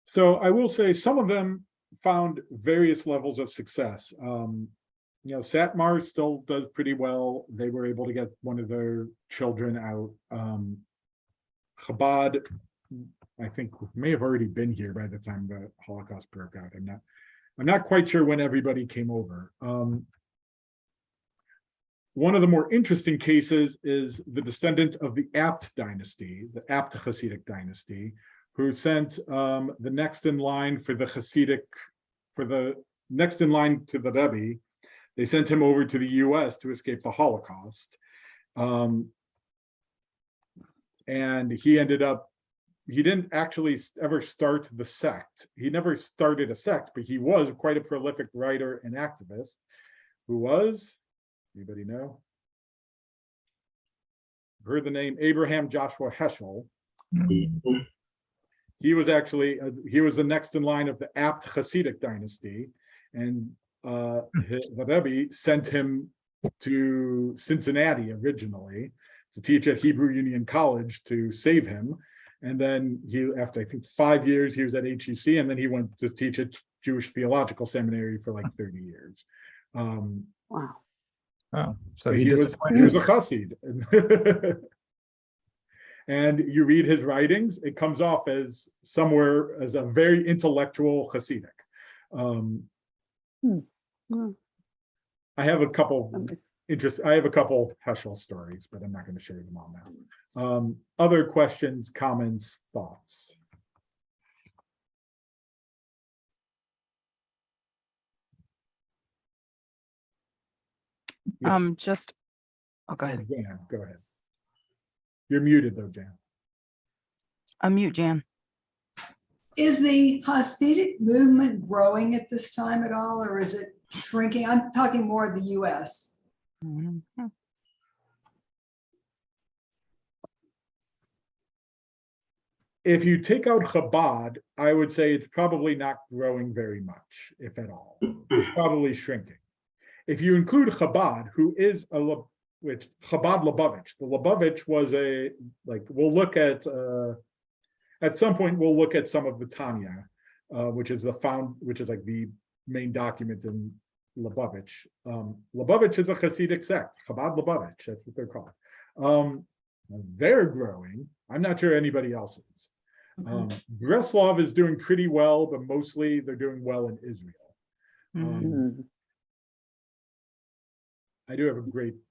So I will say some of them found various levels of success. You know, Satmar still does pretty well. They were able to get one of their children out. Chabad, I think, may have already been here by the time the Holocaust broke out. I'm not quite sure when everybody came over. One of the more interesting cases is the descendant of the Abt dynasty, the Abt Hasidic dynasty, who sent the next in line to the Rebbe. They sent him over to the US to escape the Holocaust. And he didn't actually ever start the sect. He never started a sect, but he was quite a prolific writer and activist who was Anybody know? Heard the name Abraham Joshua Heschel. He was actually, he was the next in line of the Apt Hasidic dynasty. And the Rebbe sent him to Cincinnati originally to teach at Hebrew Union College to save him. And then he, after I think 5 years, he was at HUC, and then he went to teach at Jewish Theological Seminary for like 30 years. Wow. Oh, so he was a Hasid. And you read his writings, it comes off as somewhere as a very intellectual Hasidic. I have a couple Heschel stories, but I'm not going to share them all now. Other questions, comments, thoughts? Yes. Oh, go ahead. Jan, go ahead. You're muted though, Jan. Unmute, Jan. Is the Hasidic movement growing at this time at all, or is it shrinking? I'm talking more of the US. If you take out Chabad, I would say it's probably not growing very much, if at all. It's probably shrinking. If you include Chabad, who is which Chabad Lubavitch. The Lubavitch was we'll look at some point we'll look at some of the Tanya, which is like the main document in Lubavitch. Lubavitch is a Hasidic sect, Chabad Lubavitch, that's what they're called. They're growing. I'm not sure anybody else is. Breslov is doing pretty well, but mostly they're doing well in Israel. I do have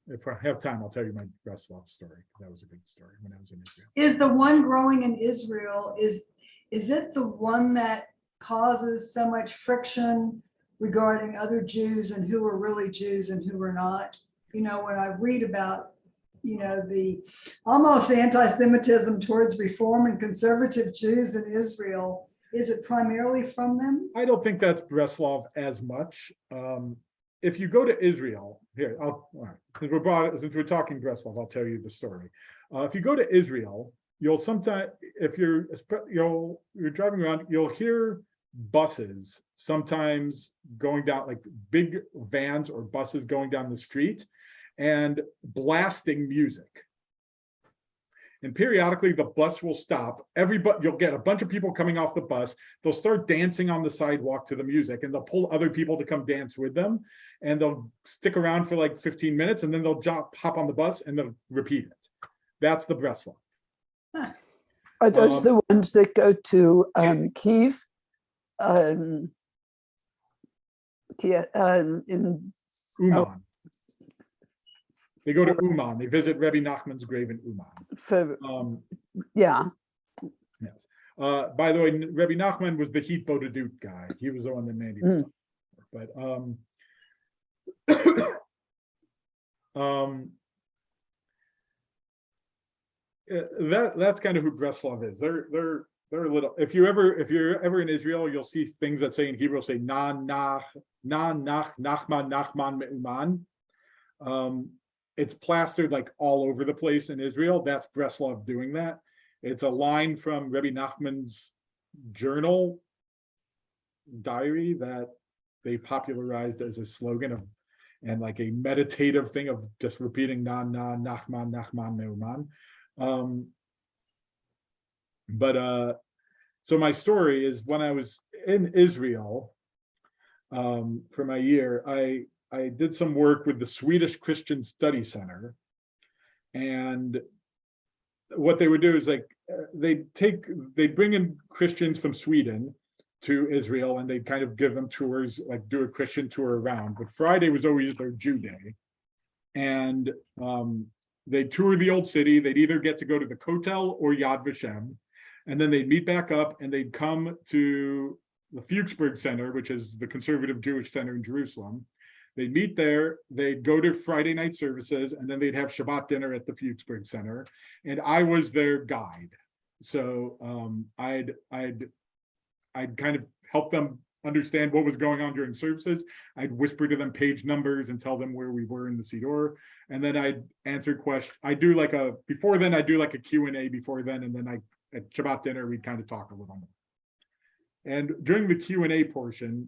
if I have time, I'll tell you my Breslov story. That was a good story when I was in Israel. Is the one growing in Israel, is it the one that causes so much friction regarding other Jews and who are really Jews and who are not? You know, when I read about, you know, the almost anti-Semitism towards Reform and conservative Jews in Israel, is it primarily from them? I don't think that's Breslov as much. If you go to Israel, here, since we're talking Breslov, I'll tell you the story. If you go to Israel, you'll sometimes, if you're driving around, you'll hear buses sometimes going down, like big vans or buses going down the street and blasting music. And periodically the bus will stop. You'll get a bunch of people coming off the bus. They'll start dancing on the sidewalk to the music, and they'll pull other people to come dance with them. And they'll stick around for like 15 minutes, and then they'll hop on the bus and they'll repeat it. That's the Breslov. Are those the ones that go to Kiev? In Uman. They go to Uman. They visit Rebbe Nachman's grave in Uman. Yeah. Yes. By the way, Rebbe Nachman was the Heat Bodedut guy. He was the one that made it. But that's kind of who Breslov is. They're a little. If you're ever in Israel, you'll see things that say in Hebrew, say Nachman Me'uman. It's plastered like all over the place in Israel. That's Breslov doing that. It's a line from Rebbe Nachman's journal diary that they popularized as a slogan and like a meditative thing of just repeating Nachman Me'uman. So my story is, when I was in Israel for my year, I did some work with the Swedish Christian Study Center, and what they would do is they'd bring in Christians from Sweden to Israel, and they'd kind of give them tours, like do a Christian tour around. But Friday was always their Jew day, and they'd tour the old city. They'd either get to go to the Kotel or Yad Vashem, and then they'd meet back up and they'd come to the Fuchsberg Center, which is the conservative Jewish center in Jerusalem. They'd meet there, they'd go to Friday night services, and then they'd have Shabbat dinner at the Fuchsberg Center. And I was their guide. So I'd kind of help them understand what was going on during services, I'd whisper to them page numbers and tell them where we were in the Siddur. And then I'd answer questions. Before then, I'd do like a Q&A before then. And then at Shabbat dinner, we'd kind of talk a little more. And during the Q&A portion,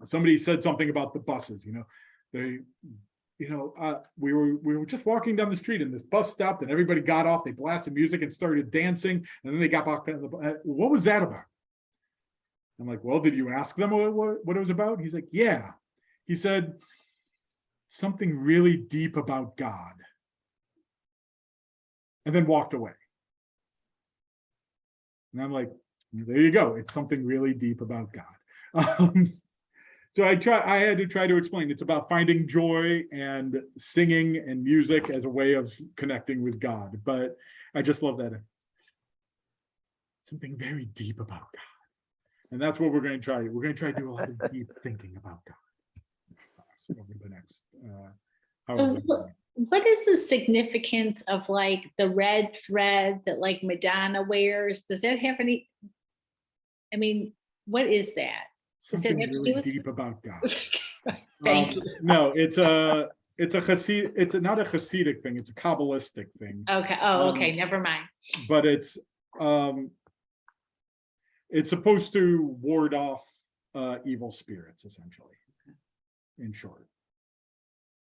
somebody said something about the buses, we were just walking down the street and this bus stopped and everybody got off, they blasted music and started dancing. And then they got back on the bus. What was that about? I'm like, well, did you ask them what it was about? He's like, yeah. He said, something really deep about God. And then walked away. And I'm like, there you go. It's something really deep about God. So I had to try to explain. It's about finding joy and singing and music as a way of connecting with God. But I just love that. Something very deep about God. And that's what we're going to try. We're going to try to do a lot of deep thinking about God over the next what is the significance of like the red thread that like Madonna wears? Does that have any, what is that? Something really deep about God. Thank you. No, it's a Hasid. It's not a Hasidic thing. It's a Kabbalistic thing. Okay. Oh, okay. Never mind. But it's supposed to ward off evil spirits, essentially. In short.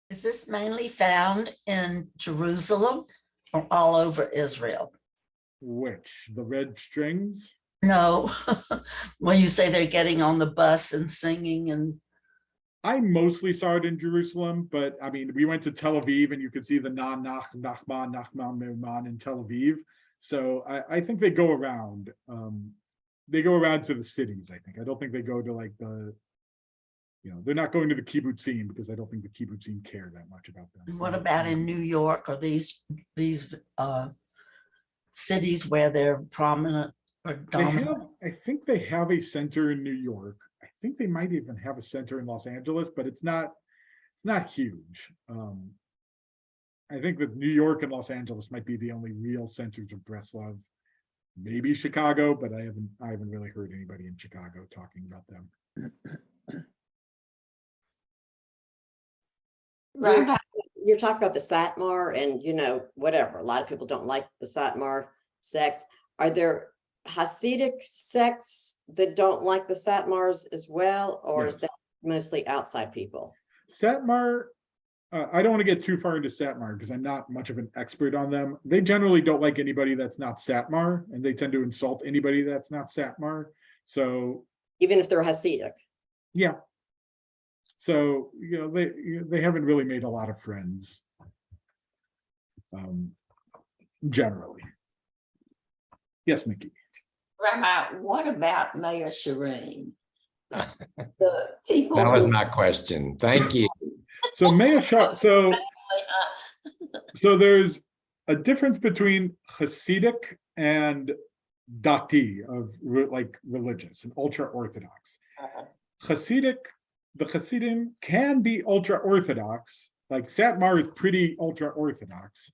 Is this mainly found in Jerusalem or all over Israel? Which? The red strings? No, when you say they're getting on the bus and singing and. I mostly saw it in Jerusalem, but we went to Tel Aviv and you could see the Nachman in Tel Aviv. So I think they go around. They go around to the cities, I think. I don't think they go to like they're not going to the kibbutzim because I don't think the kibbutzim care that much about them. What about in New York or these cities where they're prominent? I think they have a center in New York. I think they might even have a center in Los Angeles, but it's not huge. I think that New York and Los Angeles might be the only real centers of Breslov. Maybe Chicago, but I haven't really heard anybody in Chicago talking about them. You're talking about the Satmar and whatever. A lot of people don't like the Satmar sect. Are there Hasidic sects that don't like the Satmars as well, or is that mostly outside people? Satmar, I don't want to get too far into Satmar because I'm not much of an expert on them. They generally don't like anybody that's not Satmar, and they tend to insult anybody that's not Satmar. So even if they're Hasidic. Yeah. So they haven't really made a lot of friends. Generally. Yes, Mickey. Rabbi, what about Mayor Shireen? The people. That was my question. Thank you. So Mayor so there's a difference between Hasidic and Dati of like religious and ultra Orthodox. The Hasidim can be ultra Orthodox. Like Satmar is pretty ultra Orthodox.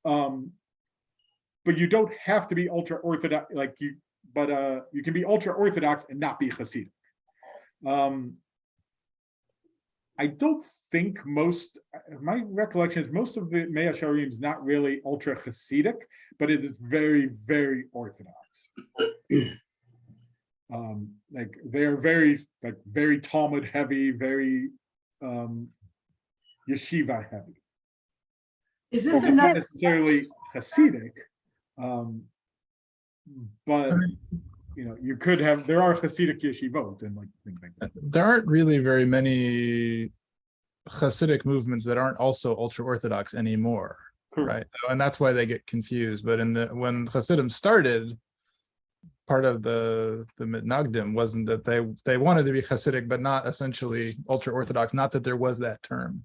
But you don't have to be ultra Orthodox, you can be ultra Orthodox and not be Hasidic. I don't think my recollection is most of the Mea Sharim is not really ultra Hasidic, but it is very, very Orthodox. They're very Talmud heavy, very yeshiva heavy. Is this not necessarily Hasidic? But you could have. There are Hasidic yeshivot and things like that. There aren't really very many Hasidic movements that aren't also ultra Orthodox anymore, right? And that's why they get confused. But when Hasidim started, part of the mitnagdim wasn't that they wanted to be Hasidic, but not essentially ultra Orthodox. Not that there was that term.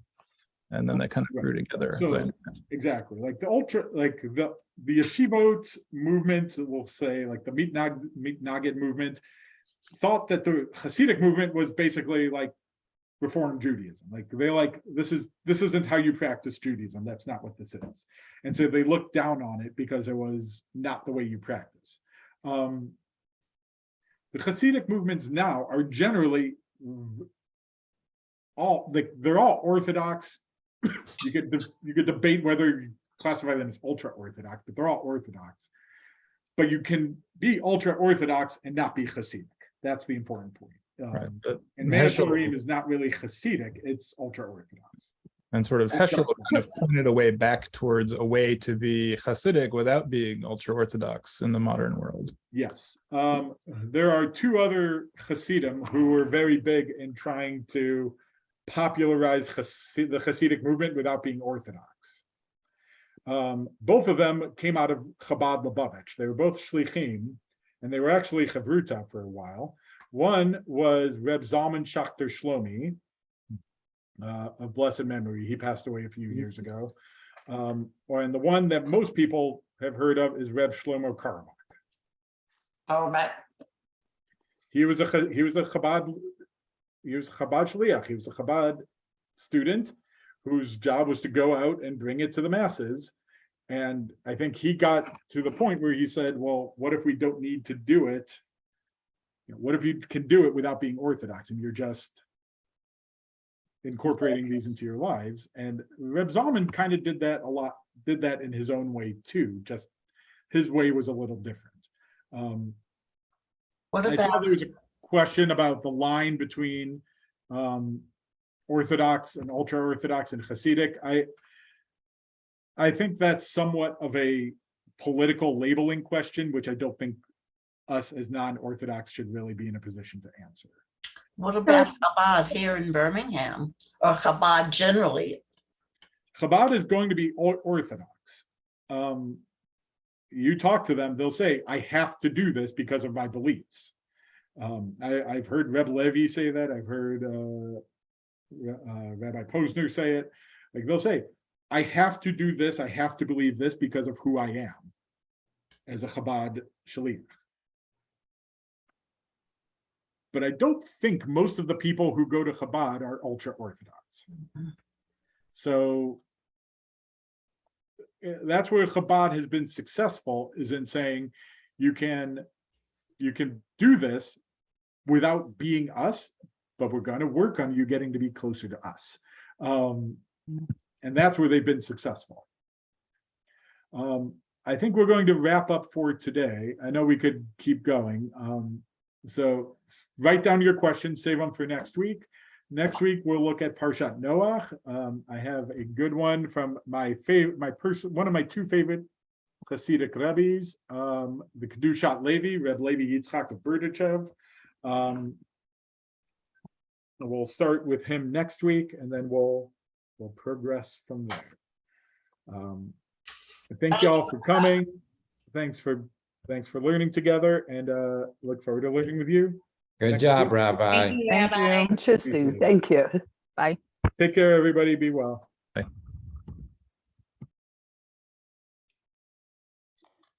And then they kind of grew together. So, exactly, like the yeshivot movement, we'll say, like the mitnagid movement, thought that the Hasidic movement was basically like Reform Judaism. This isn't how you practice Judaism. That's not what this is. And so they looked down on it because it was not the way you practice. the Hasidic movements now are generally they're all Orthodox. You could debate whether you classify them as ultra Orthodox, but they're all Orthodox. But you can be ultra Orthodox and not be Hasidic. That's the important point. Right, And Manasharim is not really Hasidic; it's ultra Orthodox. And sort of Heschel kind of pointed a way back towards a way to be Hasidic without being ultra Orthodox in the modern world. Yes. There are two other Hasidim who were very big in trying to popularize the Hasidic movement without being Orthodox. Both of them came out of Chabad Lubavitch. They were both Shlichim, and they were actually Chavruta for a while. One was Reb Zalman Schachter Shlomi, of blessed memory. He passed away a few years ago. And the one that most people have heard of is Reb Shlomo Karabach. He was a Chabad shliach. He was a Chabad student whose job was to go out and bring it to the masses. And I think he got to the point where he said, well, what if we don't need to do it? What if you can do it without being Orthodox and you're just incorporating these into your lives? And Reb Zalman kind of did that in his own way too, just his way was a little different. What I saw there was a question about the line between Orthodox and ultra-Orthodox and Hasidic. I think that's somewhat of a political labeling question, which I don't think us as non-Orthodox should really be in a position to answer. What about Chabad here in Birmingham, or Chabad generally? Chabad is going to be Orthodox. You talk to them, they'll say, I have to do this because of my beliefs. I've heard Reb Levi say that. I've heard Rabbi Posner say it. Like they'll say, I have to do this. I have to believe this because of who I am as a Chabad Shaliach. But I don't think most of the people who go to Chabad are ultra-Orthodox. So that's where Chabad has been successful, is in saying you can do this without being us, but we're going to work on you getting to be closer to us. And that's where they've been successful. I think we're going to wrap up for today. I know we could keep going. So write down your questions, save them for next week. Next week, we'll look at Parashat Noach. I have a good one from one of my two favorite Hasidic rebbes, the Kedushat Levi, Reb Levi Yitzchak of Berdichev. We'll start with him next week, and then we'll progress from there. Thank you all for coming. Thanks for learning together, and look forward to learning with you. Good job, Rabbi. Thank you. Interesting. Thank you. Bye. Take care, everybody. Be well.